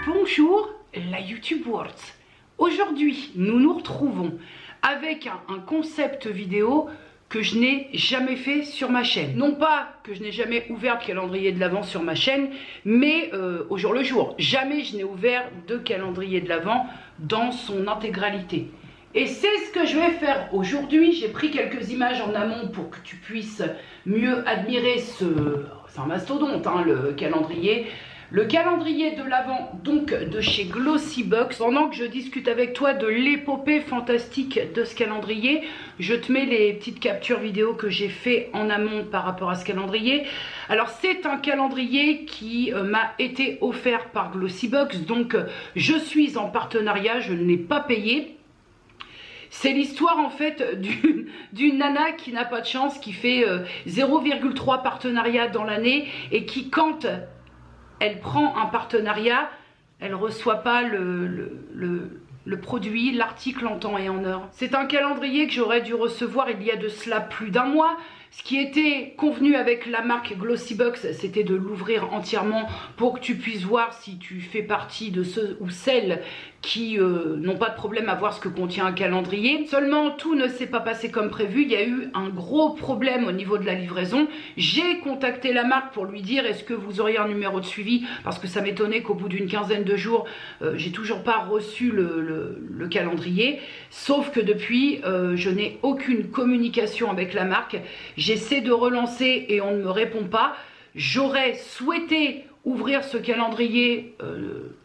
Bonjour la YouTube World. Aujourd'hui, nous nous retrouvons avec un concept vidéo que je n'ai jamais fait sur ma chaîne. Non pas que je n'ai jamais ouvert de calendrier de l'Avent sur ma chaîne, mais au jour le jour. Jamais je n'ai ouvert de calendrier de l'Avent dans son intégralité. Et c'est ce que je vais faire aujourd'hui. J'ai pris quelques images en amont pour que tu puisses mieux admirer c'est un mastodonte, hein, le calendrier. Le calendrier de l'Avent, donc de chez Glossybox. Pendant que je discute avec toi de l'épopée fantastique de ce calendrier, je te mets les petites captures vidéo que j'ai fait en amont par rapport à ce calendrier. Alors c'est un calendrier qui m'a été offert par Glossybox, donc je suis en partenariat, je ne l'ai pas payé. C'est l'histoire en fait d'une nana qui n'a pas de chance, qui fait 0,3 partenariats dans l'année et qui, quand elle prend un partenariat, elle ne reçoit pas le produit, l'article en temps et en heure. C'est un calendrier que j'aurais dû recevoir il y a de cela plus d'un mois. Ce qui était convenu avec la marque Glossybox, c'était de l'ouvrir entièrement pour que tu puisses voir si tu fais partie de ceux ou celles qui n'ont pas de problème à voir ce que contient un calendrier. Seulement, tout ne s'est pas passé comme prévu. Il y a eu un gros problème au niveau de la livraison. J'ai contacté la marque pour lui dire: est-ce que vous auriez un numéro de suivi? Parce que ça m'étonnait qu'au bout d'une quinzaine de jours, j'ai toujours pas reçu le calendrier. Sauf que depuis, je n'ai aucune communication avec la marque. J'essaie de relancer et on ne me répond pas. J'aurais souhaité ouvrir ce calendrier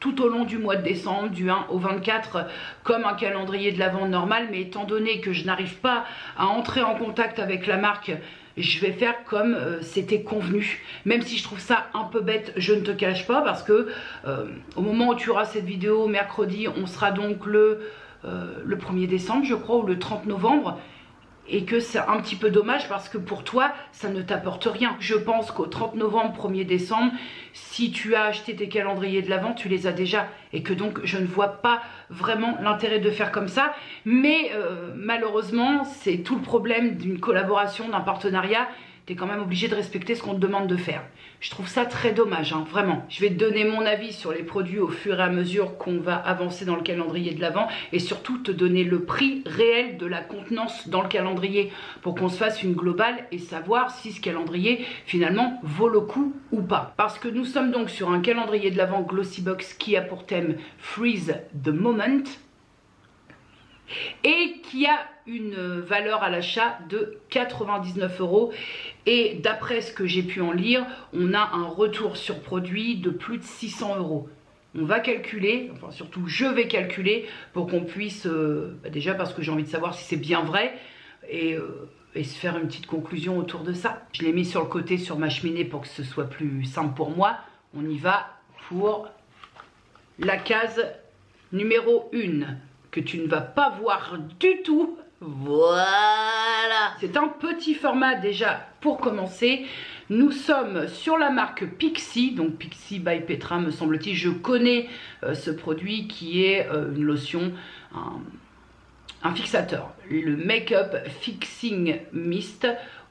tout au long du mois de décembre, du 1 au 24, comme un calendrier de l'Avent normal. Mais étant donné que je n'arrive pas à entrer en contact avec la marque, je vais faire comme c'était convenu. Même si je trouve ça un peu bête, je ne te cache pas, parce que au moment où tu auras cette vidéo, mercredi, on sera donc le 1er décembre, je crois, ou le 30 novembre. Et que c'est un petit peu dommage parce que pour toi, ça ne t'apporte rien. Je pense qu'au 30 novembre, 1er décembre, si tu as acheté tes calendriers de l'Avent, tu les as déjà. Et que donc, je ne vois pas vraiment l'intérêt de faire comme ça. Mais malheureusement, c'est tout le problème d'une collaboration, d'un partenariat. Tu es quand même obligé de respecter ce qu'on te demande de faire. Je trouve ça très dommage, hein, vraiment. Je vais te donner mon avis sur les produits au fur et à mesure qu'on va avancer dans le calendrier de l'Avent et surtout te donner le prix réel de la contenance dans le calendrier pour qu'on se fasse une globale et savoir si ce calendrier finalement vaut le coup ou pas. Parce que nous sommes donc sur un calendrier de l'Avent Glossybox qui a pour thème Freeze the Moment et qui a une valeur à l'achat de 99 € et d'après ce que j'ai pu en lire, on a un retour sur produit de plus de 600 €. On va calculer, enfin surtout je vais calculer pour qu'on puisse, déjà parce que j'ai envie de savoir si c'est bien vrai et se faire une petite conclusion autour de ça. Je l'ai mis sur le côté sur ma cheminée pour que ce soit plus simple pour moi. On y va pour la case numéro 1. Que tu ne vas pas voir du tout. Voilà. C'est un petit format déjà pour commencer. Nous sommes sur la marque Pixi, donc Pixi by Petra me semble-t-il. Je connais ce produit qui est une lotion, un fixateur. Le Make-up Fixing Mist,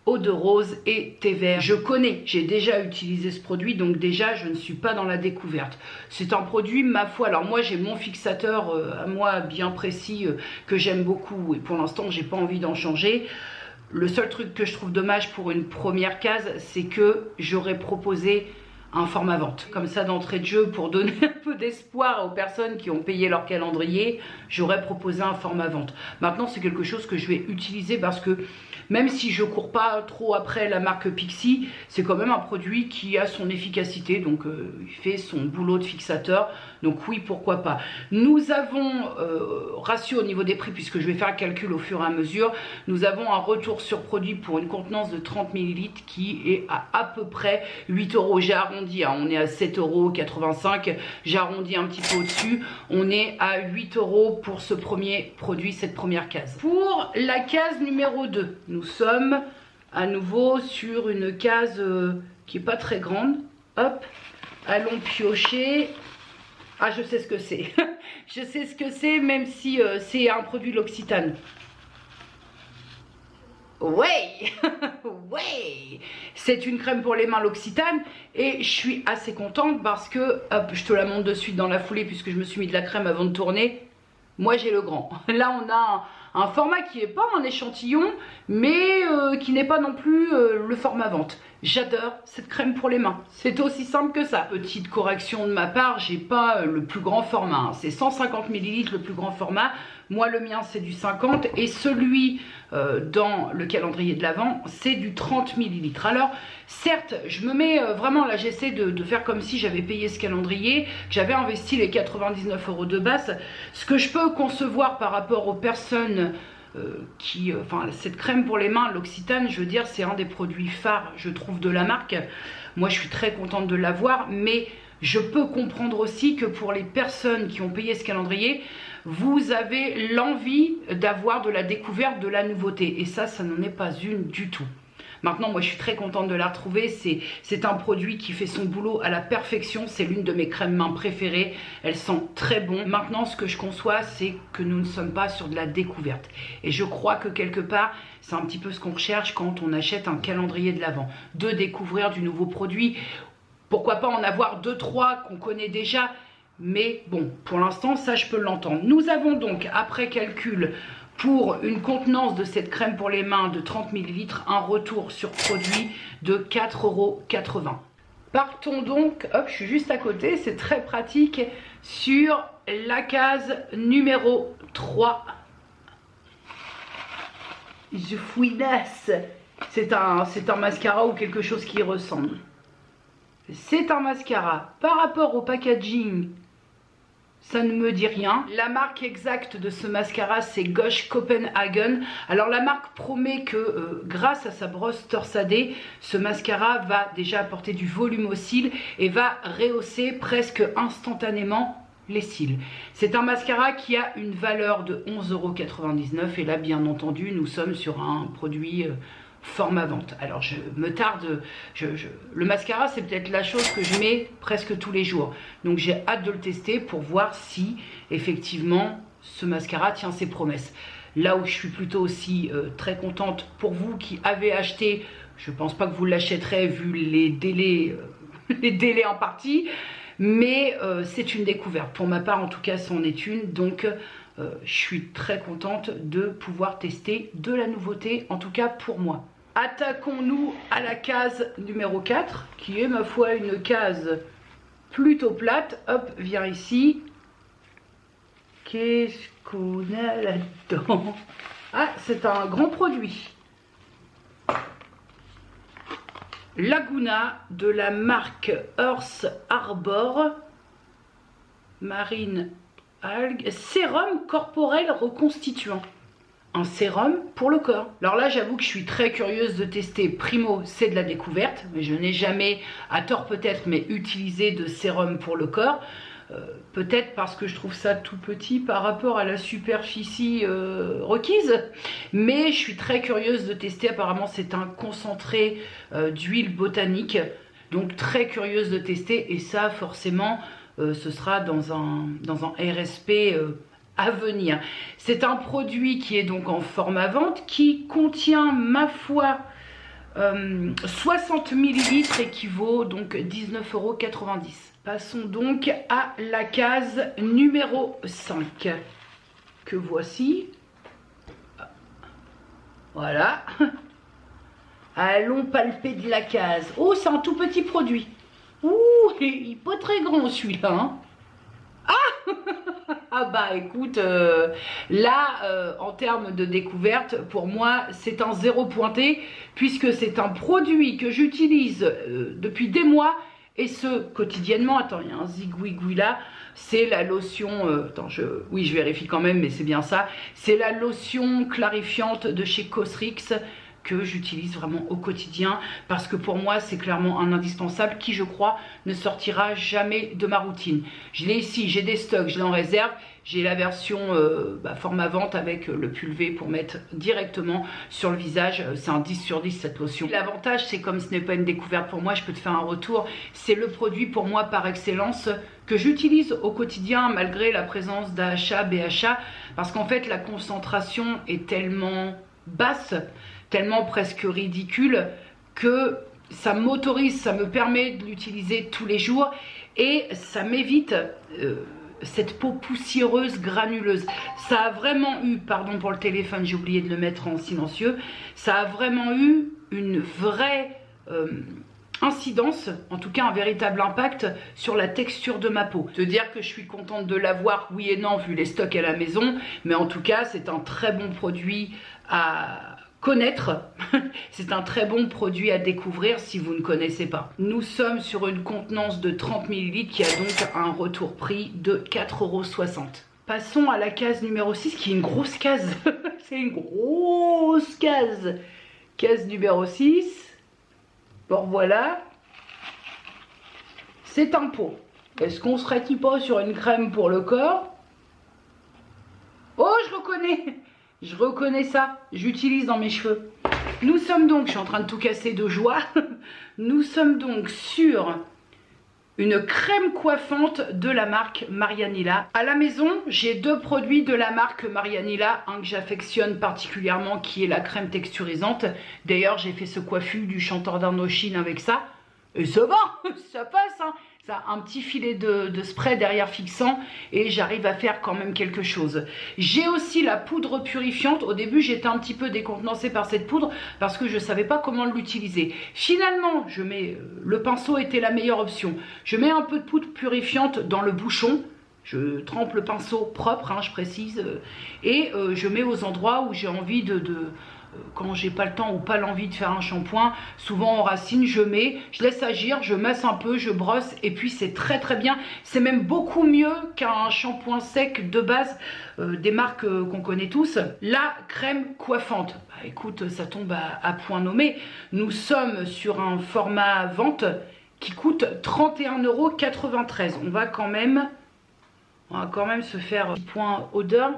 eau de rose et thé vert. Je connais, j'ai déjà utilisé ce produit, donc déjà je ne suis pas dans la découverte. C'est un produit, ma foi, alors moi j'ai mon fixateur à moi bien précis que j'aime beaucoup et pour l'instant j'ai pas envie d'en changer. Le seul truc que je trouve dommage pour une première case, c'est que j'aurais proposé un format vente. Comme ça d'entrée de jeu, pour donner un peu d'espoir aux personnes qui ont payé leur calendrier, j'aurais proposé un format vente. Maintenant c'est quelque chose que je vais utiliser parce que même si je cours pas trop après la marque Pixi, c'est quand même un produit qui a son efficacité, donc il fait son boulot de fixateur, donc oui, pourquoi pas. Nous avons, ratio au niveau des prix, puisque je vais faire le calcul au fur et à mesure, nous avons un retour sur produit pour une contenance de 30 ml qui est à peu près 8 €. J'ai arrondi, hein, on est à 7,85 €, j'arrondis un petit peu au-dessus, on est à 8 € pour ce premier produit, cette première case. Pour la case numéro 2, nous sommes à nouveau sur une case qui n'est pas très grande. Hop, allons piocher. Ah, je sais ce que c'est. Je sais ce que c'est, même si c'est un produit L'Occitane. Ouais, ouais, c'est une crème pour les mains l'Occitane et je suis assez contente parce que, hop, je te la montre de suite dans la foulée puisque je me suis mis de la crème avant de tourner. Moi j'ai le grand. Là on a un format qui n'est pas un échantillon mais qui n'est pas non plus le format vente. J'adore cette crème pour les mains, c'est aussi simple que ça. Petite correction de ma part, j'ai pas le plus grand format, hein. C'est 150 ml le plus grand format. Moi le mien c'est du 50 et celui dans le calendrier de l'Avent c'est du 30 ml. Alors certes je me mets vraiment là, j'essaie de faire comme si j'avais payé ce calendrier, que j'avais investi les 99 € de base. Ce que je peux concevoir par rapport aux personnes enfin cette crème pour les mains, l'Occitane, je veux dire c'est un des produits phares je trouve de la marque. Moi je suis très contente de l'avoir, mais je peux comprendre aussi que pour les personnes qui ont payé ce calendrier, vous avez l'envie d'avoir de la découverte, de la nouveauté. Et ça n'en est pas une du tout. Maintenant, moi, je suis très contente de la retrouver. C'est un produit qui fait son boulot à la perfection. C'est l'une de mes crèmes mains préférées. Elle sent très bon. Maintenant, ce que je conçois, c'est que nous ne sommes pas sur de la découverte. Et je crois que quelque part, c'est un petit peu ce qu'on recherche quand on achète un calendrier de l'Avent. De découvrir du nouveau produit. Pourquoi pas en avoir 2-3 qu'on connaît déjà. Mais bon, pour l'instant, ça, je peux l'entendre. Nous avons donc, après calcul, pour une contenance de cette crème pour les mains de 30 ml, un retour sur produit de 4,80 €. Partons donc, hop, je suis juste à côté, c'est très pratique, sur la case numéro 3. The Fouinasse. C'est un mascara ou quelque chose qui y ressemble. C'est un mascara. Par rapport au packaging, ça ne me dit rien. La marque exacte de ce mascara, c'est Gosh Copenhagen. Alors la marque promet que grâce à sa brosse torsadée, ce mascara va déjà apporter du volume aux cils et va rehausser presque instantanément les cils. C'est un mascara qui a une valeur de 11,99 € et là bien entendu nous sommes sur un produit format vente. Alors je me tarde, le mascara c'est peut-être la chose que je mets presque tous les jours. Donc j'ai hâte de le tester pour voir si effectivement ce mascara tient ses promesses. Là où je suis plutôt aussi très contente pour vous qui avez acheté, je pense pas que vous l'achèterez vu les délais, les délais en partie, mais c'est une découverte. Pour ma part en tout cas c'en est une, donc je suis très contente de pouvoir tester de la nouveauté, en tout cas pour moi. Attaquons-nous à la case numéro 4, qui est ma foi une case plutôt plate. Hop, viens ici. Qu'est-ce qu'on a là-dedans? Ah, c'est un grand produit. Laguna de la marque Earth Harbor. Marine Algue. Sérum corporel reconstituant. Un sérum pour le corps. Alors là j'avoue que je suis très curieuse de tester. Primo, c'est de la découverte, mais je n'ai jamais, à tort peut-être, mais utilisé de sérum pour le corps. Peut-être parce que je trouve ça tout petit par rapport à la superficie requise, mais je suis très curieuse de tester. Apparemment c'est un concentré d'huile botanique, donc très curieuse de tester, et ça forcément ce sera dans un RSP à venir. C'est un produit qui est donc en format vente, qui contient ma foi 60 ml, équivaut donc 19,90 €. Passons donc à la case numéro 5 que voici. Voilà. Allons palper de la case. Oh, c'est un tout petit produit. Ouh, il n'est pas très grand celui-là, hein. Ah bah écoute, là en termes de découverte, pour moi c'est un zéro pointé, puisque c'est un produit que j'utilise depuis des mois, et ce quotidiennement. Attends, il y a un zigouigoui là, c'est la lotion, attends, oui je vérifie quand même, mais c'est bien ça, c'est la lotion clarifiante de chez Cosrx, que j'utilise vraiment au quotidien, parce que pour moi c'est clairement un indispensable qui, je crois, ne sortira jamais de ma routine. Je l'ai ici, j'ai des stocks, je l'ai en réserve, j'ai la version format vente avec le pulvé pour mettre directement sur le visage. C'est un 10 sur 10 cette lotion. L'avantage, c'est comme ce n'est pas une découverte pour moi, je peux te faire un retour, c'est le produit pour moi par excellence que j'utilise au quotidien malgré la présence d'AHA, BHA, parce qu'en fait la concentration est tellement basse tellement presque ridicule que ça m'autorise, ça me permet de l'utiliser tous les jours et ça m'évite cette peau poussiéreuse, granuleuse. Ça a vraiment eu, pardon pour le téléphone, j'ai oublié de le mettre en silencieux, ça a vraiment eu une vraie incidence, en tout cas un véritable impact sur la texture de ma peau. Te dire que je suis contente de l'avoir, oui et non, vu les stocks à la maison, mais en tout cas c'est un très bon produit à connaître. C'est un très bon produit à découvrir si vous ne connaissez pas. Nous sommes sur une contenance de 30 ml qui a donc un retour prix de 4,60 €. Passons à la case numéro 6 qui est une grosse case. C'est une grosse case. Case numéro 6. Bon voilà. C'est un pot. Est-ce qu'on serait-il pas sur une crème pour le corps? Oh, je reconnais! Je reconnais ça, j'utilise dans mes cheveux. Nous sommes donc, je suis en train de tout casser de joie, nous sommes donc sur une crème coiffante de la marque Marianella. À la maison, j'ai 2 produits de la marque Marianella, un que j'affectionne particulièrement qui est la crème texturisante. D'ailleurs, j'ai fait ce coiffu du chanteur d'Indochine avec ça. Et ça va, ça passe, hein. Ça a un petit filet de spray derrière fixant et j'arrive à faire quand même quelque chose. J'ai aussi la poudre purifiante. Au début, j'étais un petit peu décontenancée par cette poudre parce que je ne savais pas comment l'utiliser. Finalement, le pinceau était la meilleure option. Je mets un peu de poudre purifiante dans le bouchon. Je trempe le pinceau propre, hein, je précise, et je mets aux endroits où j'ai envie quand j'ai pas le temps ou pas l'envie de faire un shampoing, souvent en racine, je laisse agir, je masse un peu, je brosse et puis c'est très très bien. C'est même beaucoup mieux qu'un shampoing sec de base des marques qu'on connaît tous. La crème coiffante, bah, écoute, ça tombe à point nommé. Nous sommes sur un format vente qui coûte 31,93 €. On va quand même se faire un point odeur.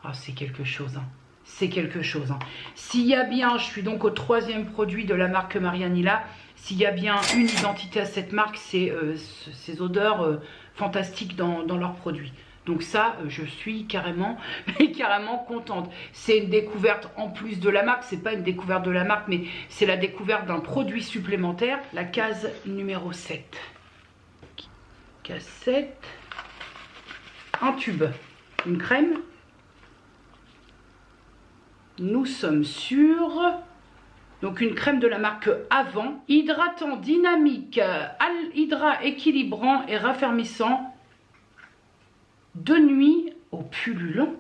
Ah, c'est quelque chose, hein. C'est quelque chose, hein. S'il y a bien, je suis donc au 3e produit de la marque Marianella, s'il y a bien une identité à cette marque, c'est ces odeurs fantastiques dans leurs produits. Donc ça, je suis carrément contente. C'est une découverte en plus de la marque, c'est pas une découverte de la marque, mais c'est la découverte d'un produit supplémentaire. La case numéro 7. Case 7. Un tube, une crème. Nous sommes sur donc une crème de la marque Avant, hydratant, dynamique, hydra équilibrant et raffermissant de nuit au pullulant,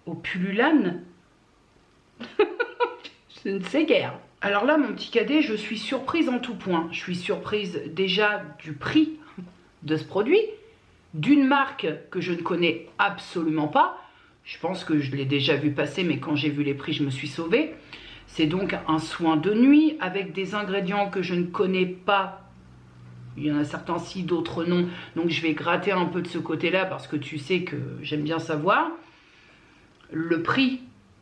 au pullulane. Je ne sais guère. Alors là, mon petit cadet, je suis surprise en tout point. Je suis surprise déjà du prix de ce produit, d'une marque que je ne connais absolument pas. Je pense que je l'ai déjà vu passer, mais quand j'ai vu les prix, je me suis sauvée. C'est donc un soin de nuit avec des ingrédients que je ne connais pas. Il y en a certains si, d'autres non. Donc je vais gratter un peu de ce côté-là parce que tu sais que j'aime bien savoir. Le prix,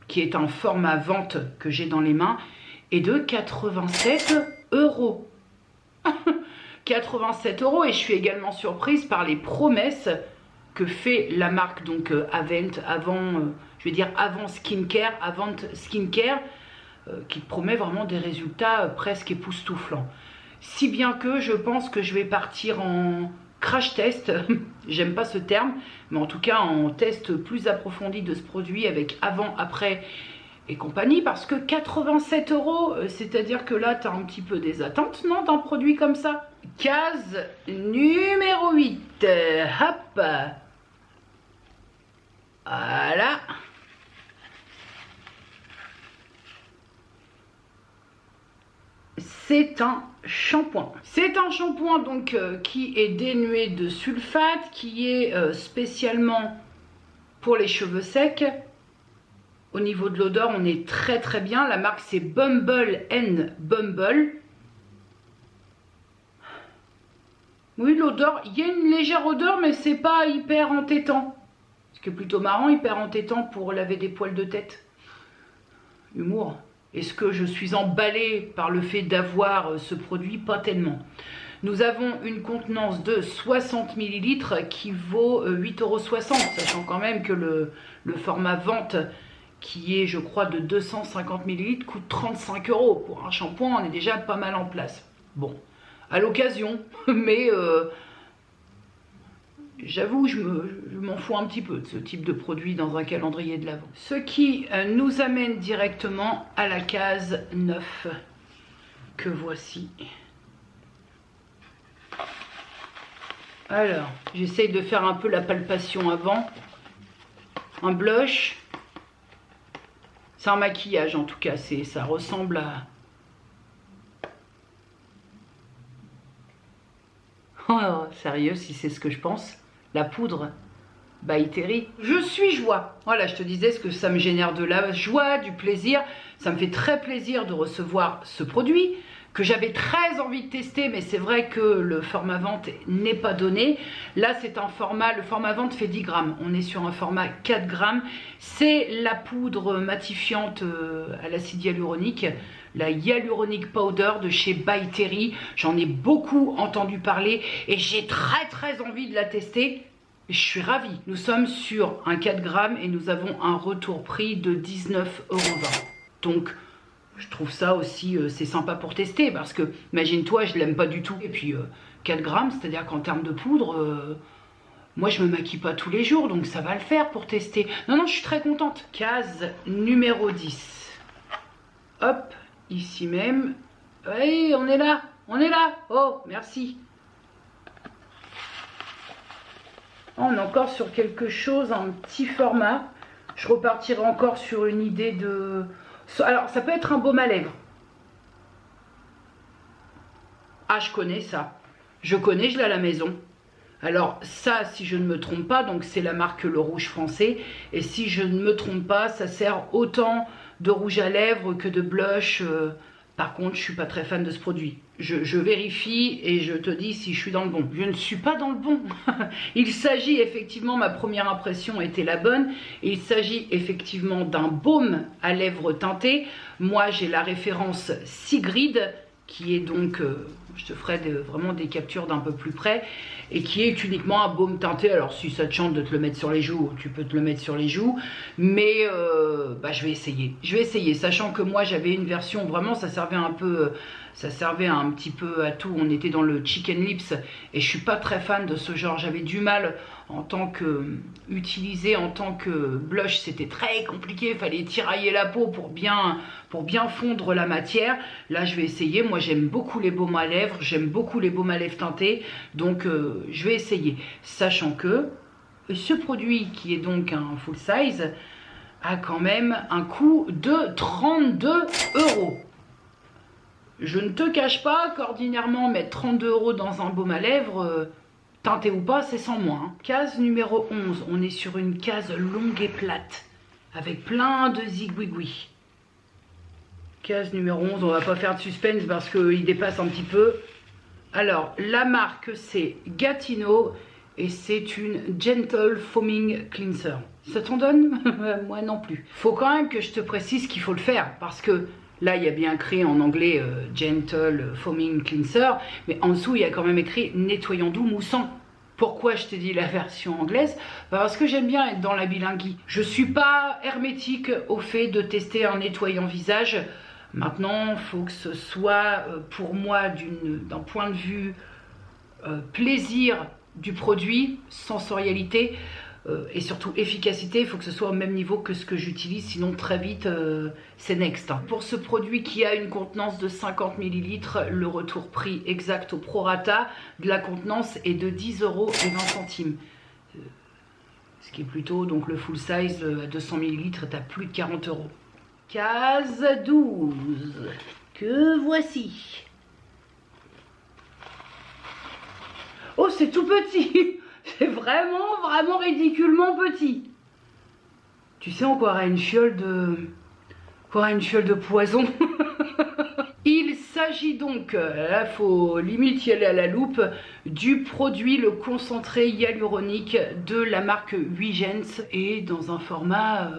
qui est un format vente que j'ai dans les mains, est de 87 €. 87 € et je suis également surprise par les promesses que fait la marque donc Avant Skincare, qui promet vraiment des résultats presque époustouflants. Si bien que je pense que je vais partir en crash test, j'aime pas ce terme, mais en tout cas en test plus approfondi de ce produit avec avant, après et compagnie, parce que 87 €, c'est-à-dire que là tu as un petit peu des attentes, non, d'un produit comme ça. Case numéro 8, hop, voilà. C'est un shampoing. C'est un shampoing donc qui est dénué de sulfate, qui est spécialement pour les cheveux secs. Au niveau de l'odeur, on est très très bien. La marque c'est Bumble & Bumble. Oui, l'odeur, il y a une légère odeur, mais c'est pas hyper entêtant. Ce qui est plutôt marrant, hyper entêtant pour laver des poils de tête. Humour. Est-ce que je suis emballée par le fait d'avoir ce produit? Pas tellement. Nous avons une contenance de 60 ml qui vaut 8,60 €, sachant quand même que le format vente qui est, je crois, de 250 ml, coûte 35 €. Pour un shampoing, on est déjà pas mal en place. Bon, à l'occasion, mais j'avoue, je m'en fous un petit peu de ce type de produit dans un calendrier de l'Avent. Ce qui nous amène directement à la case 9, que voici. Alors, j'essaye de faire un peu la palpation avant. Un blush. C'est un maquillage en tout cas, ça ressemble à... Oh, sérieux, si c'est ce que je pense. La poudre by Terry. Je suis joie. Voilà, je te disais ce que ça me génère, de la joie, du plaisir. Ça me fait très plaisir de recevoir ce produit que j'avais très envie de tester, mais c'est vrai que le format vente n'est pas donné. Là, c'est un format, le format vente fait 10 grammes. On est sur un format 4 grammes. C'est la poudre matifiante à l'acide hyaluronique, la Hyaluronic Powder de chez By Terry. J'en ai beaucoup entendu parler et j'ai très envie de la tester. Je suis ravie. Nous sommes sur un 4 grammes et nous avons un retour prix de 19,20 €. Donc, je trouve ça aussi, c'est sympa pour tester parce que, imagine-toi, je l'aime pas du tout. Et puis, 4 grammes, c'est-à-dire qu'en termes de poudre, moi je me maquille pas tous les jours, donc ça va le faire pour tester. Non, je suis très contente. Case numéro 10. Hop, ici même. Oui, on est là. Oh, merci. On est encore sur quelque chose, un petit format. Je repartirai encore sur une idée de... Alors, ça peut être un baume à lèvres. Ah, je connais ça. Je l'ai à la maison. Alors, ça, si je ne me trompe pas, donc c'est la marque Le Rouge Français. Et si je ne me trompe pas, ça sert autant de rouge à lèvres que de blush. Par contre, je ne suis pas très fan de ce produit. Je vérifie et je te dis si je suis dans le bon. Je ne suis pas dans le bon. Il s'agit effectivement, ma première impression était la bonne. Il s'agit effectivement d'un baume à lèvres teinté. Moi, j'ai la référence Sigrid, qui est donc, je te ferai vraiment des captures d'un peu plus près, et qui est uniquement un baume teinté. Alors si ça te chante de te le mettre sur les joues, tu peux te le mettre sur les joues, mais je vais essayer, sachant que moi j'avais une version, vraiment ça servait un petit peu à tout. On était dans le chicken lips et je suis pas très fan de ce genre. J'avais du mal en tant que utilisé en tant que blush, c'était très compliqué, il fallait tirailler la peau pour bien fondre la matière. Là je vais essayer. Moi j'aime beaucoup les baumes à lèvres, j'aime beaucoup les baumes à lèvres teintés, donc je vais essayer, sachant que ce produit qui est donc un full size a quand même un coût de 32 €. Je ne te cache pas qu'ordinairement mettre 32 € dans un baume à lèvres, teinté ou pas, c'est sans moi. Hein. Case numéro 11, on est sur une case longue et plate, avec plein de zigouigouis. Case numéro 11, on va pas faire de suspense parce qu'il dépasse un petit peu. Alors, la marque c'est Gatineau et c'est une Gentle Foaming Cleanser. Ça t'en donne? Moi non plus. Faut quand même que je te précise qu'il faut le faire parce que là, il y a bien écrit en anglais Gentle Foaming Cleanser, mais en dessous, il y a quand même écrit nettoyant doux moussant. Pourquoi je t'ai dit la version anglaise? Parce que j'aime bien être dans la bilinguie. Je suis pas hermétique au fait de tester un nettoyant visage. Maintenant, il faut que ce soit pour moi d'un point de vue plaisir du produit, sensorialité et surtout efficacité. Il faut que ce soit au même niveau que ce que j'utilise, sinon très vite c'est next. Pour ce produit qui a une contenance de 50 ml, le retour prix exact au prorata de la contenance est de 10,20 €. Ce qui est plutôt donc le full size à 200 ml est à plus de 40 €. Case 12, que voici. Oh, c'est tout petit. C'est vraiment ridiculement petit. Tu sais, on croirait une fiole de poison. Il s'agit donc, là faut limite y aller à la loupe, du produit, le concentré hyaluronique de la marque Huygens et dans un format,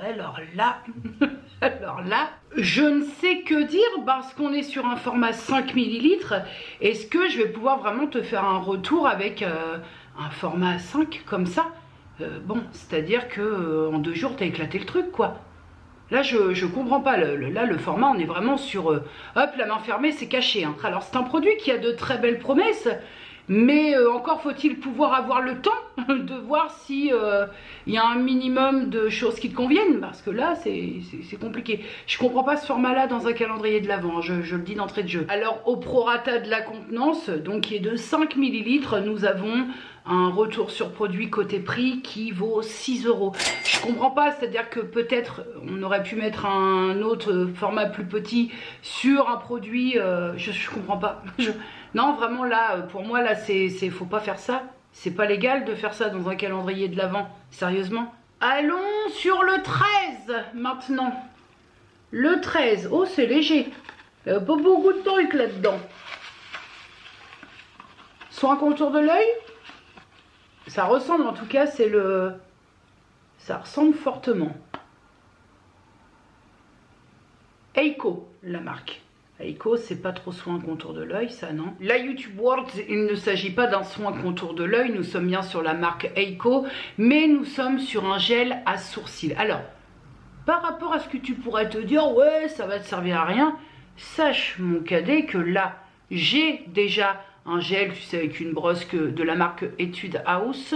alors là, je ne sais que dire parce qu'on est sur un format 5 ml. Est-ce que je vais pouvoir vraiment te faire un retour avec un format 5 comme ça? Bon, c'est-à-dire que en 2 jours, t'as éclaté le truc, quoi. Là, je comprends pas. Là, le format, on est vraiment sur... hop, la main fermée, c'est caché. Hein. Alors, c'est un produit qui a de très belles promesses, mais encore faut-il pouvoir avoir le temps de voir si y a un minimum de choses qui te conviennent, parce que là, c'est compliqué. Je comprends pas ce format-là dans un calendrier de l'Avent, hein, je le dis d'entrée de jeu. Alors, au prorata de la contenance, donc qui est de 5 ml, nous avons un retour sur produit côté prix qui vaut 6 €. Je comprends pas, c'est-à-dire que peut-être on aurait pu mettre un autre format plus petit sur un produit, je comprends pas. Non, vraiment là, pour moi là, faut pas faire ça. C'est pas légal de faire ça dans un calendrier de l'Avent, sérieusement. Allons sur le 13 maintenant. Le 13, oh c'est léger. Il n'y a pas beaucoup de trucs là-dedans. Soin contour de l'œil. Ça ressemble en tout cas, ça ressemble fortement. Eiko, la marque. Eiko, c'est pas trop soin contour de l'œil, ça non. La YouTube World, il ne s'agit pas d'un soin contour de l'œil, nous sommes bien sur la marque Eiko, mais nous sommes sur un gel à sourcils. Alors, par rapport à ce que tu pourrais te dire, ouais, ça va te servir à rien, sache mon cadet que là, j'ai déjà un gel, tu sais, avec une brosse de la marque Etude House.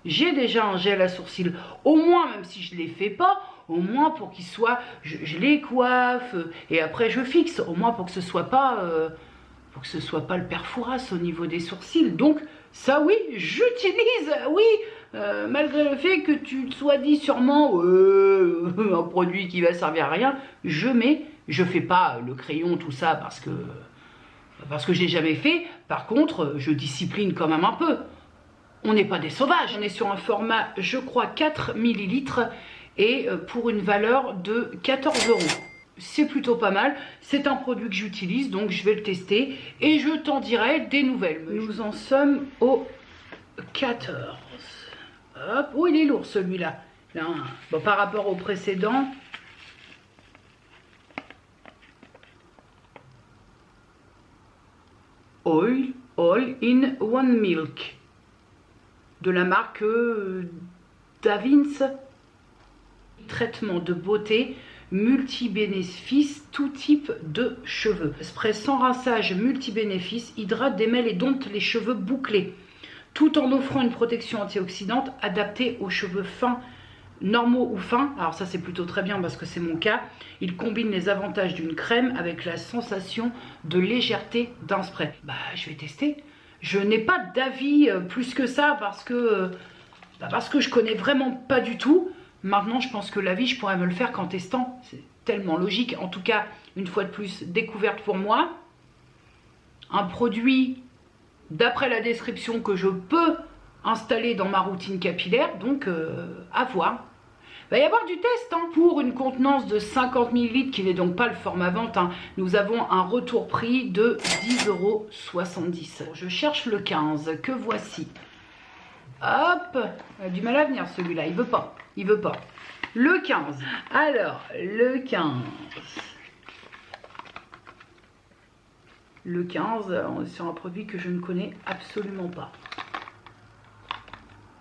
J'ai déjà un gel à sourcils, au moins, même si je ne les fais pas, au moins pour qu'il soit, je les coiffe et après je fixe, au moins pour que ce soit pas, le perfouras au niveau des sourcils. Donc ça oui, j'utilise, oui, malgré le fait que tu te sois dit sûrement un produit qui va servir à rien, je fais pas le crayon tout ça parce que je l'ai jamais fait. Par contre, je discipline quand même un peu. On n'est pas des sauvages. On est sur un format, je crois, 4 ml et pour une valeur de 14 €. C'est plutôt pas mal. C'est un produit que j'utilise, donc je vais le tester et je t'en dirai des nouvelles. Nous en sommes au 14. Hop. Oh, il est lourd celui-là. Bon, par rapport au précédent... Oil All in One Milk de la marque Davins. Traitement de beauté multi-bénéfices, tout type de cheveux. Spray sans rinçage multi-bénéfices, hydrate, démêle et dompte les cheveux bouclés, tout en offrant une protection antioxydante adaptée aux cheveux fins, normaux ou fins. Alors ça c'est plutôt très bien parce que c'est mon cas. Il combine les avantages d'une crème avec la sensation de légèreté d'un spray. Bah je vais tester. Je n'ai pas d'avis plus que ça parce que je connais vraiment pas du tout. Maintenant je pense que l'avis je pourrais me le faire qu'en testant. C'est tellement logique. En tout cas une fois de plus découverte pour moi. Un produit d'après la description que je peux installé dans ma routine capillaire, donc à voir. Il va y avoir du test hein. Pour une contenance de 50 ml qui n'est donc pas le format vente, hein, nous avons un retour prix de 10,70 €. Je cherche le 15 que voici. Hop, il a du mal à venir celui-là, il veut pas. Le 15. Alors, le 15. Le 15, on est sur un produit que je ne connais absolument pas.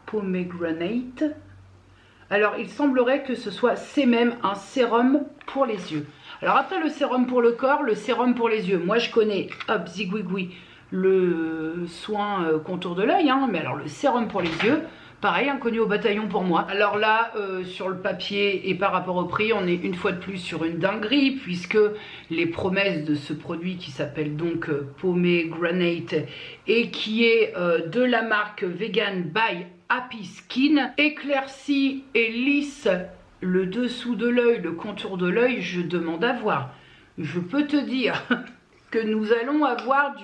Pomegranate. Alors il semblerait que ce soit c'est même un sérum pour les yeux. Alors après le sérum pour le corps, le sérum pour les yeux, moi je connais, hop, zigouigoui, le soin contour de l'œil, hein, mais alors le sérum pour les yeux, pareil, inconnu au bataillon pour moi. Alors là, sur le papier et par rapport au prix, on est une fois de plus sur une dinguerie, puisque les promesses de ce produit qui s'appelle donc Pomegranate et qui est de la marque Vegan by Happy Skin, éclairci et lisse le dessous de l'œil, le contour de l'œil, je demande à voir. Je peux te dire que nous allons avoir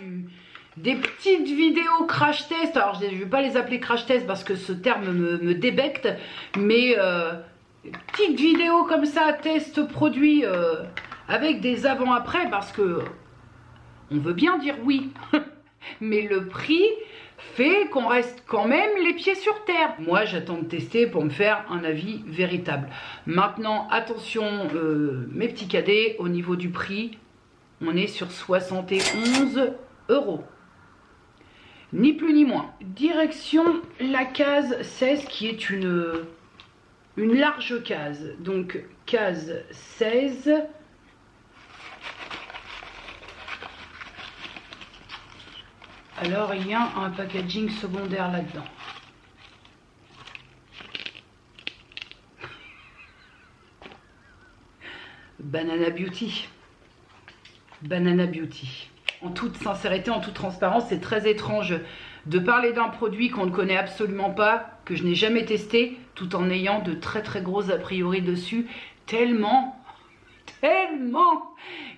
des petites vidéos crash test. Alors je ne vais pas les appeler crash test parce que ce terme me débecte, mais petites vidéos comme ça, test produit avec des avant-après, parce que on veut bien dire oui, mais le prix fait qu'on reste quand même les pieds sur terre. Moi j'attends de tester pour me faire un avis véritable. Maintenant attention mes petits cadets, au niveau du prix on est sur 71 €, ni plus ni moins. Direction la case 16 qui est une une large case, donc case 16. Alors il y a un packaging secondaire là-dedans. Banana Beauty. Banana Beauty. En toute sincérité, en toute transparence, c'est très étrange de parler d'un produit qu'on ne connaît absolument pas, que je n'ai jamais testé, tout en ayant de très très gros a priori dessus, tellement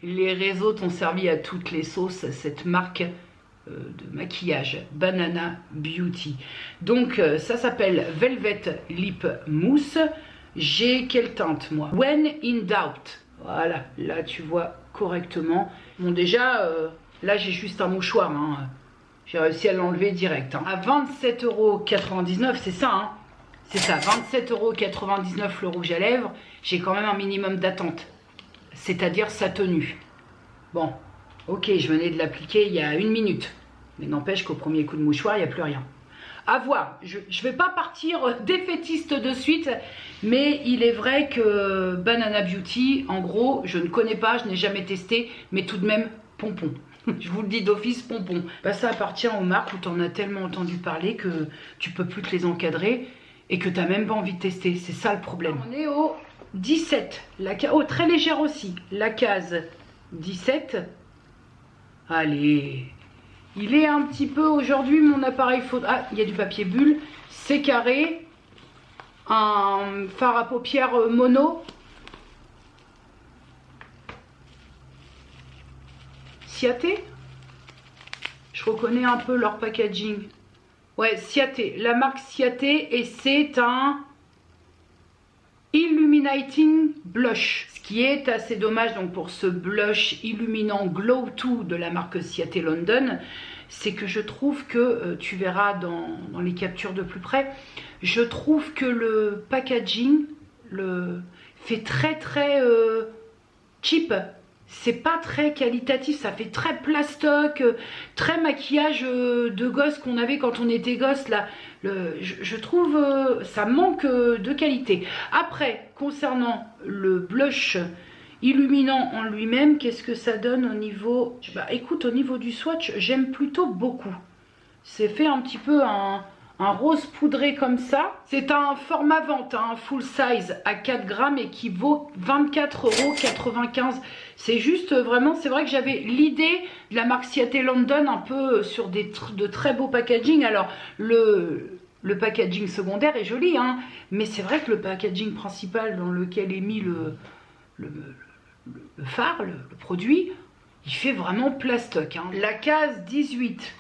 les réseaux t'ont servi à toutes les sauces, cette marque de maquillage, Banana Beauty. Donc ça s'appelle Velvet Lip Mousse. J'ai quelle teinte moi? When in doubt. Voilà, là tu vois correctement. Bon déjà, là j'ai juste un mouchoir, hein. J'ai réussi à l'enlever direct. Hein. À 27,99 €, c'est ça, hein. C'est ça, 27,99 € le rouge à lèvres. J'ai quand même un minimum d'attente, c'est-à-dire sa tenue. Bon, ok, je venais de l'appliquer il y a 1 minute. Mais n'empêche qu'au premier coup de mouchoir, il n'y a plus rien. À voir, je ne vais pas partir défaitiste de suite, mais il est vrai que Banana Beauty, en gros, je ne connais pas, je n'ai jamais testé, mais tout de même, pompon. Je vous le dis d'office, pompon. Bah, ça appartient aux marques où tu en as tellement entendu parler que tu peux plus te les encadrer et que tu n'as même pas envie de tester. C'est ça le problème. On est au 17. Oh, très légère aussi. La case 17. Allez. Il est un petit peu aujourd'hui mon appareil photo. Ah, il y a du papier bulle. C'est carré. Un fard à paupières mono. Ciaté. Je reconnais un peu leur packaging. Ouais, Ciaté. La marque Ciaté. Et c'est un Illuminating Blush. Ce qui est assez dommage donc pour ce blush illuminant Glow 2 de la marque Ciaté London, c'est que je trouve que, tu verras dans les captures de plus près, je trouve que le packaging fait très cheap. C'est pas très qualitatif, ça fait très plastoc, très maquillage de gosse qu'on avait quand on était gosse là. Je trouve ça manque de qualité. Après, concernant le blush illuminant en lui-même, qu'est-ce que ça donne au niveau... Bah écoute, au niveau du swatch, j'aime plutôt beaucoup. C'est fait un petit peu un rose poudré comme ça. C'est un format vente, un full size à 4 grammes et qui vaut 24,95 €. C'est juste vraiment, c'est vrai que j'avais l'idée de la marque Ciaté London un peu sur de très beaux packaging. Alors le packaging secondaire est joli, hein, mais c'est vrai que le packaging principal dans lequel est mis le fard, le produit, il fait vraiment plastoc. Hein. La case 18.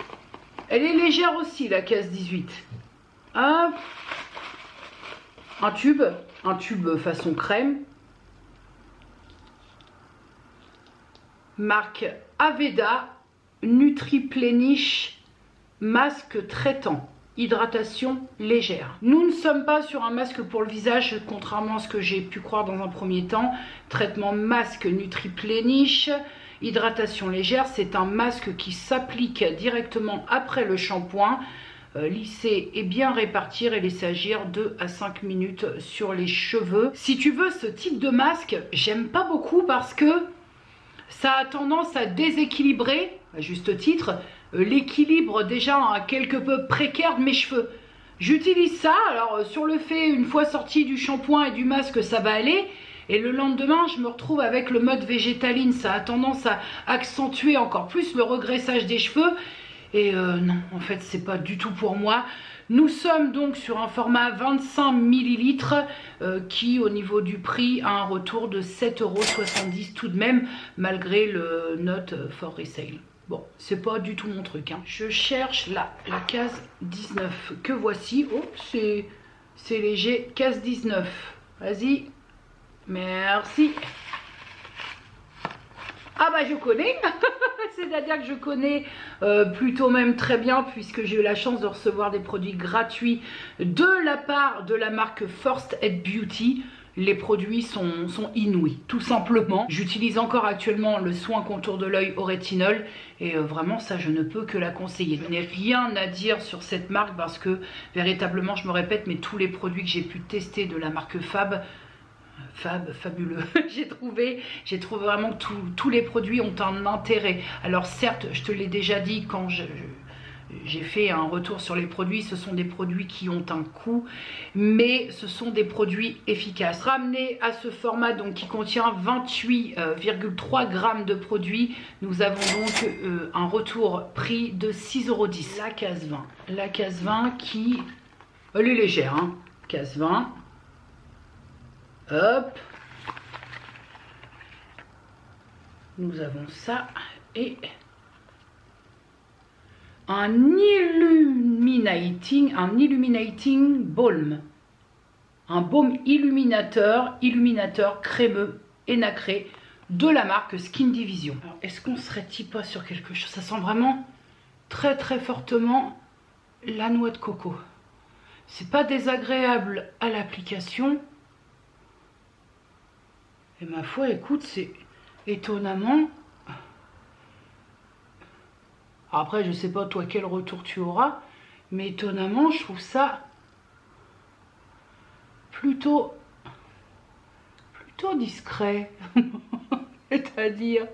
Elle est légère aussi, la case 18. Hop. Un tube façon crème. Marque Aveda, Nutriplenish, masque traitant, hydratation légère. Nous ne sommes pas sur un masque pour le visage, contrairement à ce que j'ai pu croire dans un premier temps. Traitement masque Nutriplenish. Hydratation légère, c'est un masque qui s'applique directement après le shampoing, lisser et bien répartir et laisser agir 2 à 5 minutes sur les cheveux. Si tu veux ce type de masque, j'aime pas beaucoup parce que ça a tendance à déséquilibrer, à juste titre, l'équilibre déjà quelque peu précaire de mes cheveux. J'utilise ça, alors sur le fait, une fois sorti du shampoing et du masque, ça va aller. Et le lendemain, je me retrouve avec le mode végétaline. Ça a tendance à accentuer encore plus le regraissage des cheveux. Et non, en fait, c'est pas du tout pour moi. Nous sommes donc sur un format 25 ml qui, au niveau du prix, a un retour de 7,70 € tout de même, malgré le note for resale. Bon, c'est pas du tout mon truc. Hein. Je cherche la case 19, que voici. Oh, c'est léger. Case 19. Vas-y. Merci. Ah bah je connais. C'est-à-dire que je connais plutôt même très bien, puisque j'ai eu la chance de recevoir des produits gratuits de la part de la marque First Aid Beauty. les produits sont inouïs, tout simplement. J'utilise encore actuellement le soin contour de l'œil au rétinol et vraiment ça je ne peux que la conseiller. Je n'ai rien à dire sur cette marque parce que véritablement je me répète, mais tous les produits que j'ai pu tester de la marque fabuleux. j'ai trouvé vraiment que tous les produits ont un intérêt. Alors certes, je te l'ai déjà dit quand j'ai fait un retour sur les produits, ce sont des produits qui ont un coût, mais ce sont des produits efficaces. Ramené à ce format donc qui contient 28,3 grammes de produits, nous avons donc un retour prix de 6,10 €. La case 20. La case 20 qui... Elle est légère, hein. Case 20. Hop. Nous avons ça et... un illuminating balm, un baume illuminateur crémeux et nacré de la marque Skin Division. Alors est-ce qu'on serait-il pas sur quelque chose? Ça sent vraiment très très fortement la noix de coco. C'est pas désagréable à l'application et ma foi, écoute, c'est étonnamment... Après, je sais pas toi quel retour tu auras, mais étonnamment, je trouve ça plutôt discret. C'est-à-dire,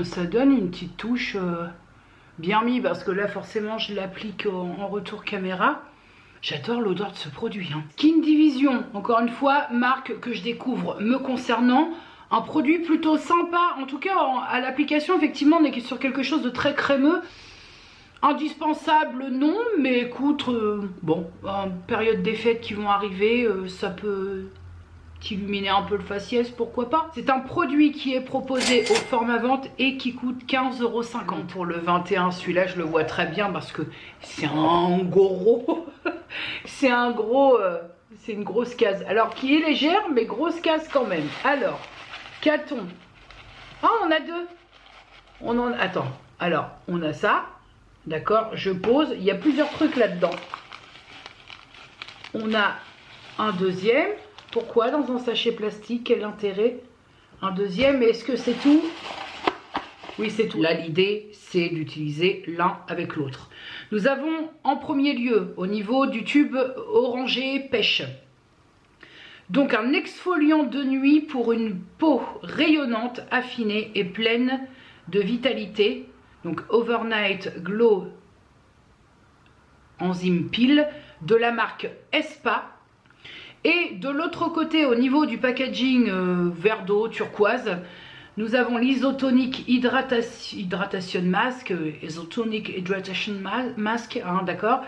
ça donne une petite touche bien mis parce que là, forcément, je l'applique en retour caméra. J'adore l'odeur de ce produit. Hein. Skin Division, encore une fois, marque que je découvre me concernant. Un produit plutôt sympa. En tout cas, à l'application, effectivement, on est sur quelque chose de très crémeux. Indispensable, non. Mais écoute, bon, en période des fêtes qui vont arriver, ça peut illuminer un peu le faciès, pourquoi pas. C'est un produit qui est proposé au format vente et qui coûte 15,50 € pour le 21. Celui-là, je le vois très bien parce que c'est un gros... c'est un gros... c'est une grosse case. Alors, qui est légère, mais grosse case quand même. Alors, qu'a-t-on? Ah, on a deux. Attends. Alors, on a ça. D'accord, je pose. Il y a plusieurs trucs là-dedans. On a un deuxième. Pourquoi dans un sachet plastique? Quel intérêt? Un deuxième, mais est-ce que c'est tout? Oui, c'est tout. Là, l'idée, c'est d'utiliser l'un avec l'autre. Nous avons en premier lieu, au niveau du tube orangé pêche, donc un exfoliant de nuit pour une peau rayonnante, affinée et pleine de vitalité. Donc Overnight Glow Enzyme Peel de la marque Espa. Et de l'autre côté, au niveau du packaging vert d'eau turquoise, nous avons l'Isotonic Hydration Mask, Isotonic Hydration Mask, hein, d'accord.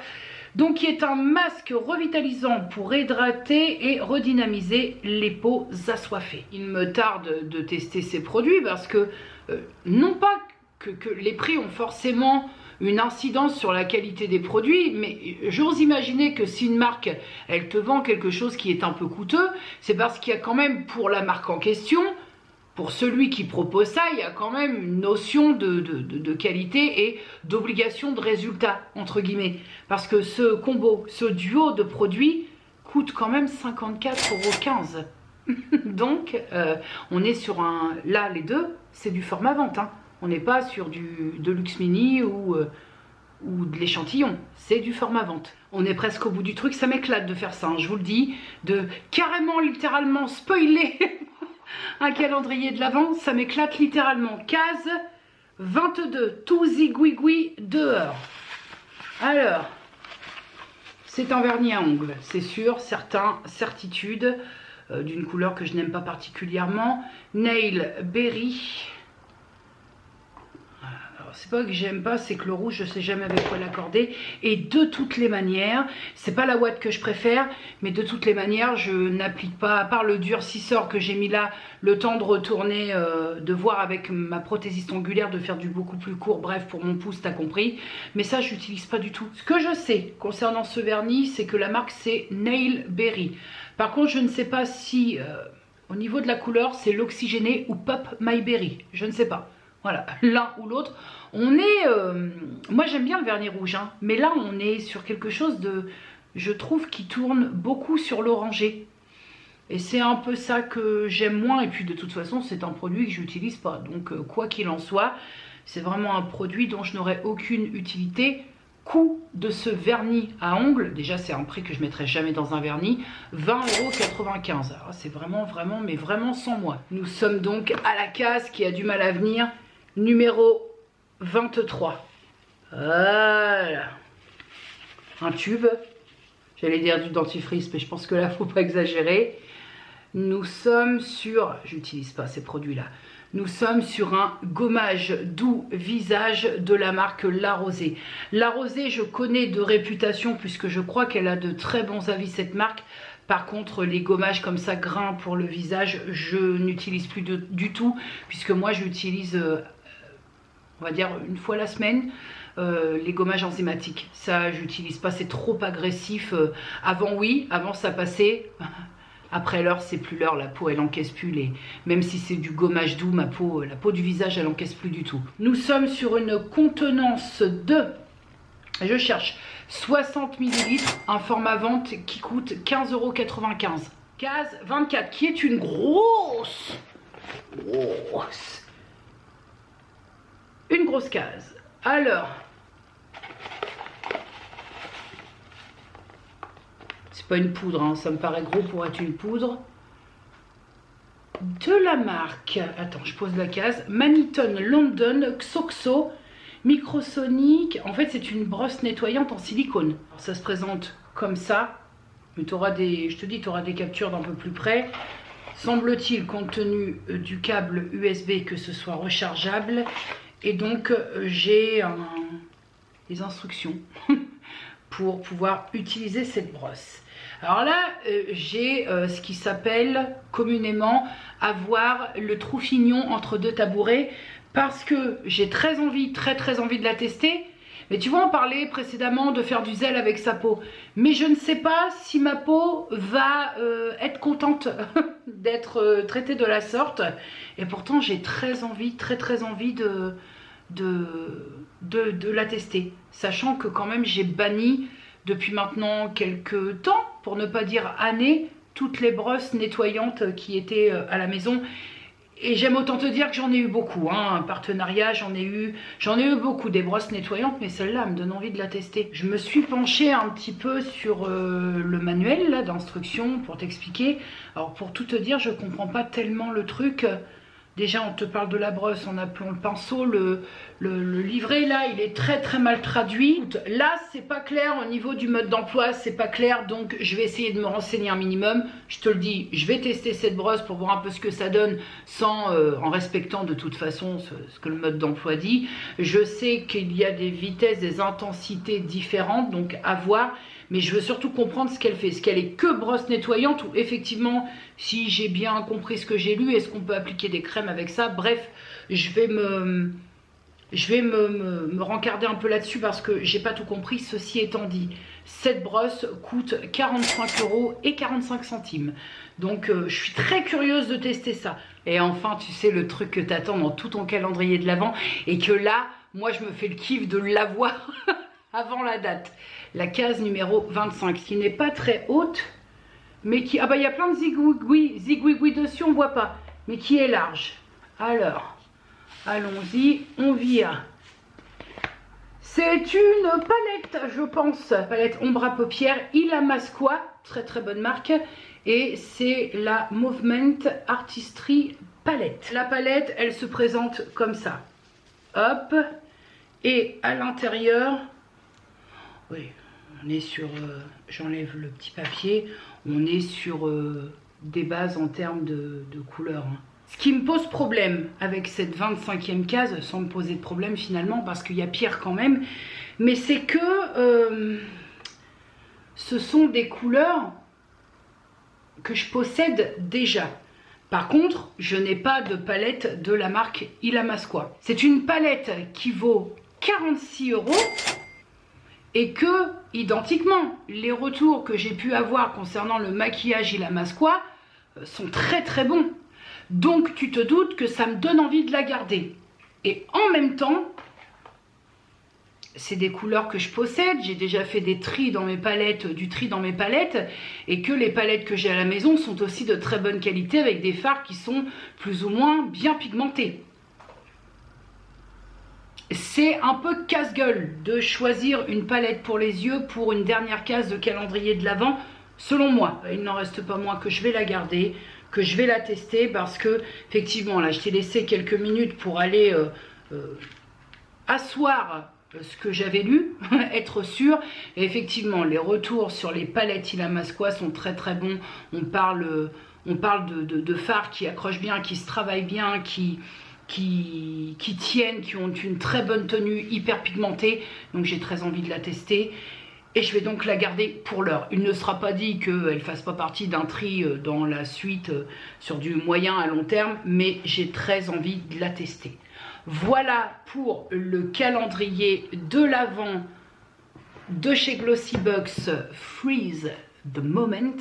Donc qui est un masque revitalisant pour hydrater et redynamiser les peaux assoiffées. Il me tarde de tester ces produits parce que non pas que les prix ont forcément une incidence sur la qualité des produits, mais j'ose imaginer que si une marque, elle te vend quelque chose qui est un peu coûteux, c'est parce qu'il y a quand même pour la marque en question, pour celui qui propose ça, il y a quand même une notion de qualité et d'obligation de résultat, entre guillemets. Parce que ce combo, ce duo de produits coûte quand même 54,15 €. Donc, on est sur un... Là, les deux, c'est du format vente, hein. On n'est pas sur du Deluxe Mini ou de l'échantillon, c'est du format vente. On est presque au bout du truc, ça m'éclate de faire ça, hein, je vous le dis, de carrément, littéralement spoiler un calendrier de l'Avent, ça m'éclate littéralement. Case 22, tout zigouigoui dehors. Alors, c'est un vernis à ongles, c'est sûr, certitude, d'une couleur que je n'aime pas particulièrement. Nail Berry. C'est pas que j'aime pas, c'est que le rouge, je sais jamais avec quoi l'accorder. Et de toutes les manières, c'est pas la ouate que je préfère, mais de toutes les manières, je n'applique pas, à part le durcisseur que j'ai mis là, le temps de retourner, de voir avec ma prothésiste angulaire, de faire du beaucoup plus court, bref, pour mon pouce, t'as compris. Mais ça, je l'utilise pas du tout. Ce que je sais concernant ce vernis, c'est que la marque, c'est Nail Berry. Par contre, je ne sais pas si, au niveau de la couleur, c'est l'oxygéné ou Pop My Berry. Je ne sais pas. Voilà, l'un ou l'autre. On est... moi j'aime bien le vernis rouge, hein, mais là on est sur quelque chose de... Je trouve qui tourne beaucoup sur l'orangé. Et c'est un peu ça que j'aime moins. Et puis de toute façon c'est un produit que j'utilise pas. Donc quoi qu'il en soit, c'est vraiment un produit dont je n'aurai aucune utilité. Coût de ce vernis à ongles, déjà c'est un prix que je ne mettrai jamais dans un vernis, 20,95 €. Alors c'est vraiment, mais vraiment sans moi. Nous sommes donc à la case qui a du mal à venir, numéro 23. Voilà. Un tube. J'allais dire du dentifrice, mais je pense que là, faut pas exagérer. Nous sommes sur... J'utilise pas ces produits-là. Nous sommes sur un gommage doux visage de la marque La Rosée. La Rosée, je connais de réputation puisque je crois qu'elle a de très bons avis cette marque. Par contre, les gommages comme ça, grains pour le visage, je n'utilise plus du tout puisque moi, j'utilise, on va dire, une fois la semaine. Les gommages enzymatiques, ça j'utilise pas, c'est trop agressif. Avant oui, avant ça passait. Après l'heure, c'est plus l'heure, la peau elle encaisse plus les... Même si c'est du gommage doux, ma peau, la peau du visage elle encaisse plus du tout. Nous sommes sur une contenance de, je cherche, 60 ml, un format vente qui coûte 15,95 €. Case 24, qui est une grosse case. Alors, c'est pas une poudre, hein, ça me paraît gros pour être une poudre. De la marque, attends, je pose la case, Maniton London Xoxo Microsonic. En fait, c'est une brosse nettoyante en silicone. Alors, ça se présente comme ça, mais tu auras des, je te dis, tu auras des captures d'un peu plus près. Semble-t-il, compte tenu du câble USB, que ce soit rechargeable. Et donc, j'ai des instructions pour pouvoir utiliser cette brosse. Alors là, j'ai ce qui s'appelle communément avoir le trou fignon entre deux tabourets parce que j'ai très envie de la tester. Mais tu vois, on parlait précédemment de faire du zèle avec sa peau. Mais je ne sais pas si ma peau va être contente d'être traitée de la sorte. Et pourtant, j'ai très envie de la tester. Sachant que quand même, j'ai banni depuis maintenant quelques temps, pour ne pas dire années, toutes les brosses nettoyantes qui étaient à la maison. Et j'aime autant te dire que j'en ai eu beaucoup, hein. Un partenariat, j'en ai eu beaucoup des brosses nettoyantes, mais celle-là me donne envie de la tester. Je me suis penchée un petit peu sur le manuel d'instruction pour t'expliquer. Alors pour tout te dire, je comprends pas tellement le truc. Déjà, on te parle de la brosse en appelant le pinceau. Le livret, là, il est très mal traduit. Là, c'est pas clair au niveau du mode d'emploi, c'est pas clair. Donc, je vais essayer de me renseigner un minimum. Je te le dis, je vais tester cette brosse pour voir un peu ce que ça donne sans, en respectant de toute façon ce que le mode d'emploi dit. Je sais qu'il y a des vitesses, des intensités différentes, donc à voir. Mais je veux surtout comprendre ce qu'elle fait. Est-ce qu'elle est que brosse nettoyante ou effectivement, si j'ai bien compris ce que j'ai lu, est-ce qu'on peut appliquer des crèmes avec ça? Bref, je vais me rencarder un peu là-dessus parce que j'ai pas tout compris. Ceci étant dit, cette brosse coûte 45,45 €. Donc, je suis très curieuse de tester ça. Et enfin, tu sais, le truc que t'attends dans tout ton calendrier de l'Avent et que là, moi, je me fais le kiff de l'avoir avant la date. La case numéro 25, qui n'est pas très haute, mais qui... Ah bah il y a plein de zigouigouis dessus, on voit pas, mais qui est large. Alors, allons-y, on vient. C'est une palette, je pense, palette ombre à paupières Illamasqua, très bonne marque, et c'est la Movement Artistry palette. La palette, elle se présente comme ça. Hop, et à l'intérieur... Oui, on est sur, j'enlève le petit papier, on est sur des bases en termes de couleurs. Hein. Ce qui me pose problème avec cette 25e case, sans me poser de problème finalement, parce qu'il y a pire quand même, mais c'est que ce sont des couleurs que je possède déjà. Par contre, je n'ai pas de palette de la marque Illamasqua. C'est une palette qui vaut 46 € et que, identiquement, les retours que j'ai pu avoir concernant le maquillage Illamasqua sont très bons. Donc, tu te doutes que ça me donne envie de la garder. Et en même temps, c'est des couleurs que je possède. J'ai déjà fait des tris dans mes palettes, du tri dans mes palettes, et que les palettes que j'ai à la maison sont aussi de très bonne qualité avec des fards qui sont plus ou moins bien pigmentés. C'est un peu casse-gueule de choisir une palette pour les yeux pour une dernière case de calendrier de l'Avent, selon moi. Il n'en reste pas moins que je vais la garder, que je vais la tester parce que, effectivement, là, je t'ai laissé quelques minutes pour aller asseoir ce que j'avais lu, être sûr. Et effectivement, les retours sur les palettes Illamasqua sont très très bons. On parle de fards qui accrochent bien, qui se travaillent bien, qui tiennent, qui ont une très bonne tenue, hyper pigmentée. Donc j'ai très envie de la tester. Et je vais donc la garder pour l'heure. Il ne sera pas dit qu'elle ne fasse pas partie d'un tri dans la suite sur du moyen à long terme, mais j'ai très envie de la tester. Voilà pour le calendrier de l'Avent de chez Glossybox Freeze the Moment.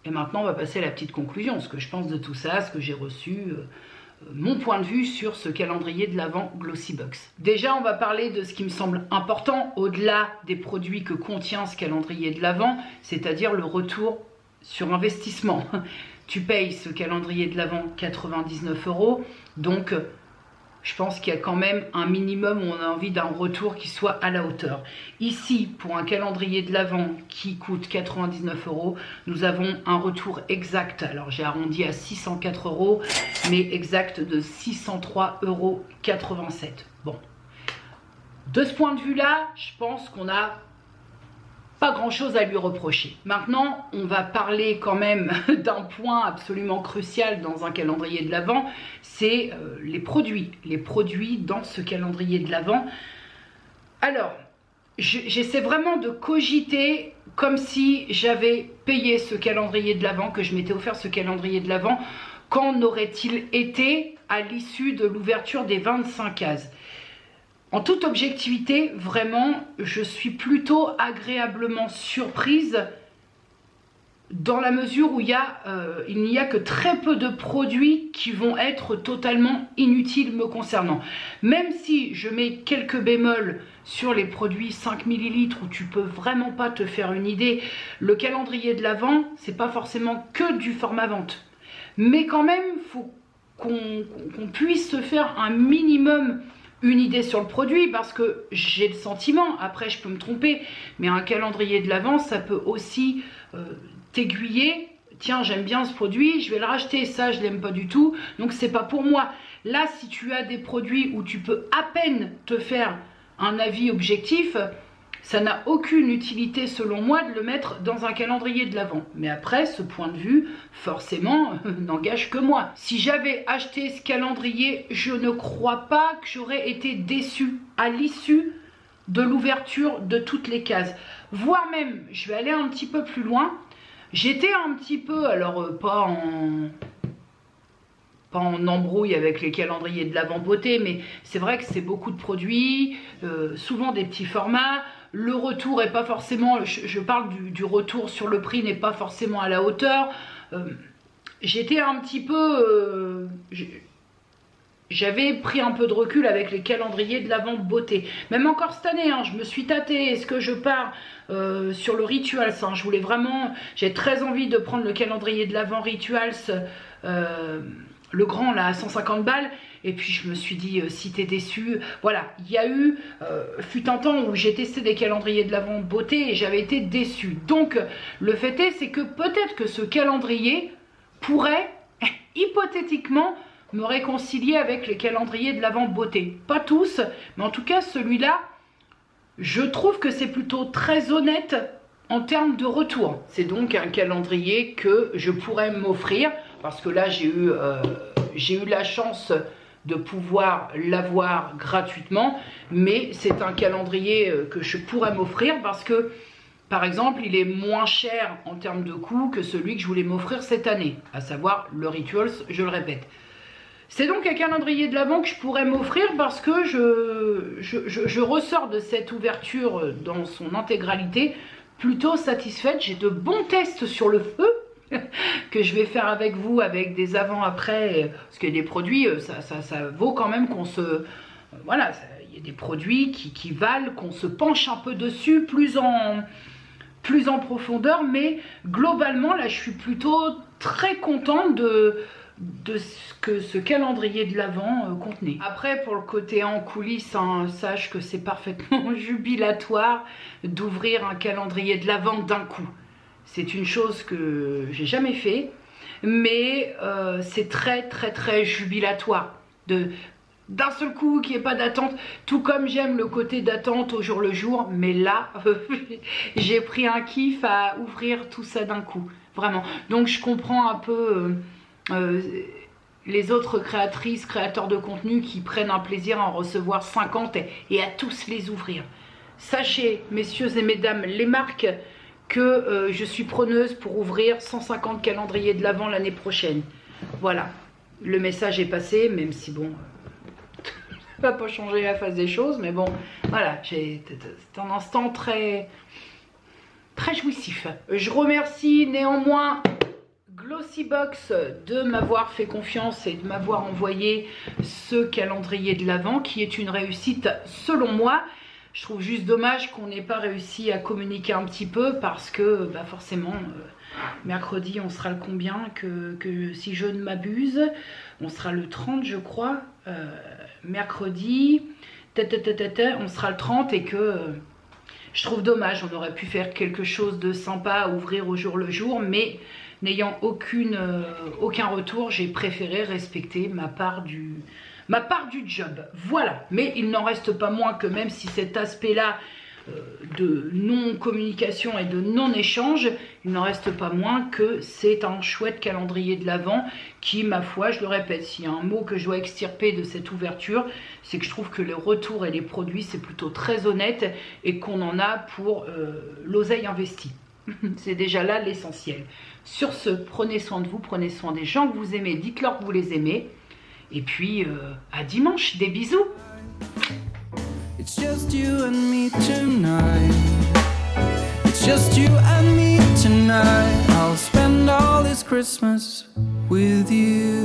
Et maintenant, on va passer à la petite conclusion, ce que je pense de tout ça, ce que j'ai reçu, mon point de vue sur ce calendrier de l'Avent Glossybox. Déjà, on va parler de ce qui me semble important, au-delà des produits que contient ce calendrier de l'Avent, c'est-à-dire le retour sur investissement. Tu payes ce calendrier de l'Avent 99 €, donc je pense qu'il y a quand même un minimum où on a envie d'un retour qui soit à la hauteur. Ici, pour un calendrier de l'Avent qui coûte 99 €, nous avons un retour exact. Alors j'ai arrondi à 604 €, mais exact de 603,87 €. Bon. De ce point de vue-là, je pense qu'on n'a pas grand-chose à lui reprocher. Maintenant, on va parler quand même d'un point absolument crucial dans un calendrier de l'Avent, c'est les produits. Les produits dans ce calendrier de l'Avent. Alors, j'essaie vraiment de cogiter comme si j'avais payé ce calendrier de l'Avent, que je m'étais offert ce calendrier de l'Avent. Qu'en aurait-il été à l'issue de l'ouverture des 25 cases ? En toute objectivité, vraiment, je suis plutôt agréablement surprise dans la mesure où il n'y a que très peu de produits qui vont être totalement inutiles me concernant. Même si je mets quelques bémols sur les produits 5 ml où tu peux vraiment pas te faire une idée, le calendrier de l'Avent, c'est pas forcément que du format vente. Mais quand même, il faut qu'on puisse se faire un minimum une idée sur le produit, parce que j'ai le sentiment, après je peux me tromper, mais un calendrier de l'Avent, ça peut aussi t'aiguiller. Tiens, j'aime bien ce produit, je vais le racheter, ça je l'aime pas du tout, donc c'est pas pour moi. Là, si tu as des produits où tu peux à peine te faire un avis objectif, ça n'a aucune utilité selon moi de le mettre dans un calendrier de l'Avent. Mais après, ce point de vue, forcément, n'engage que moi. Si j'avais acheté ce calendrier, je ne crois pas que j'aurais été déçue à l'issue de l'ouverture de toutes les cases. Voire même, je vais aller un petit peu plus loin, j'étais un petit peu, alors pas en embrouille avec les calendriers de l'Avent beauté, mais c'est vrai que c'est beaucoup de produits, souvent des petits formats. Le retour est pas forcément, je parle du retour sur le prix, n'est pas forcément à la hauteur. J'étais un petit peu, j'avais pris un peu de recul avec les calendriers de l'Avent beauté. Même encore cette année, hein, je me suis tâtée. Est-ce que je pars sur le Rituals, hein, je voulais vraiment, j'ai très envie de prendre le calendrier de l'Avent Rituals, le grand là à 150 balles. Et puis je me suis dit, si t'es déçu, voilà, il y a eu, fut un temps où j'ai testé des calendriers de l'Avent beauté et j'avais été déçue. Donc le fait est, c'est que peut-être que ce calendrier pourrait, hypothétiquement, me réconcilier avec les calendriers de l'Avent beauté. Pas tous, mais en tout cas celui-là, je trouve que c'est plutôt très honnête en termes de retour. C'est donc un calendrier que je pourrais m'offrir, parce que là j'ai eu la chance de pouvoir l'avoir gratuitement, mais c'est un calendrier que je pourrais m'offrir parce que, par exemple, il est moins cher en termes de coût que celui que je voulais m'offrir cette année, à savoir le Rituals, je le répète. C'est donc un calendrier de l'Avent que je pourrais m'offrir parce que je ressors de cette ouverture dans son intégralité plutôt satisfaite. J'ai de bons tests sur le feu. que je vais faire avec vous, avec des avant-après, parce qu'il y a des produits, ça vaut quand même qu'on se... voilà, il y a des produits qui valent qu'on se penche un peu dessus, plus en profondeur, mais globalement, là, je suis plutôt très contente de ce que ce calendrier de l'Avent contenait. Après, pour le côté en coulisses, hein, sache que c'est parfaitement jubilatoire d'ouvrir un calendrier de l'Avent d'un coup. C'est une chose que j'ai jamais fait, mais c'est très jubilatoire d'un seul coup, qu'il n'y ait pas d'attente, tout comme j'aime le côté d'attente au jour le jour, mais là, j'ai pris un kiff à ouvrir tout ça d'un coup, vraiment. Donc je comprends un peu les autres créatrices, créateurs de contenu qui prennent un plaisir à en recevoir 50 et à tous les ouvrir. Sachez, messieurs et mesdames, les marques, que je suis preneuse pour ouvrir 150 calendriers de l'Avent l'année prochaine. Voilà, le message est passé, même si bon... ça va pas changer la face des choses, mais bon, voilà, c'est un instant très jouissif. Je remercie néanmoins Glossybox de m'avoir fait confiance et de m'avoir envoyé ce calendrier de l'Avent qui est une réussite selon moi. Je trouve juste dommage qu'on n'ait pas réussi à communiquer un petit peu parce que bah forcément mercredi on sera le combien que si je ne m'abuse, on sera le 30 je crois, mercredi on sera le 30 et que je trouve dommage, on aurait pu faire quelque chose de sympa à ouvrir au jour le jour, mais n'ayant aucun retour, j'ai préféré respecter ma part du job. Voilà, mais il n'en reste pas moins que même si cet aspect-là de non-communication et de non-échange, il n'en reste pas moins que c'est un chouette calendrier de l'Avent qui, ma foi, je le répète, s'il y a un mot que je dois extirper de cette ouverture, c'est que je trouve que les retours et les produits, c'est plutôt très honnête et qu'on en a pour l'oseille investie. C'est déjà là l'essentiel. Sur ce, prenez soin de vous, prenez soin des gens que vous aimez, dites-leur que vous les aimez. Et puis, à dimanche, des bisous. It's just you and me tonight. It's just you and me tonight. I'll spend all this Christmas with you.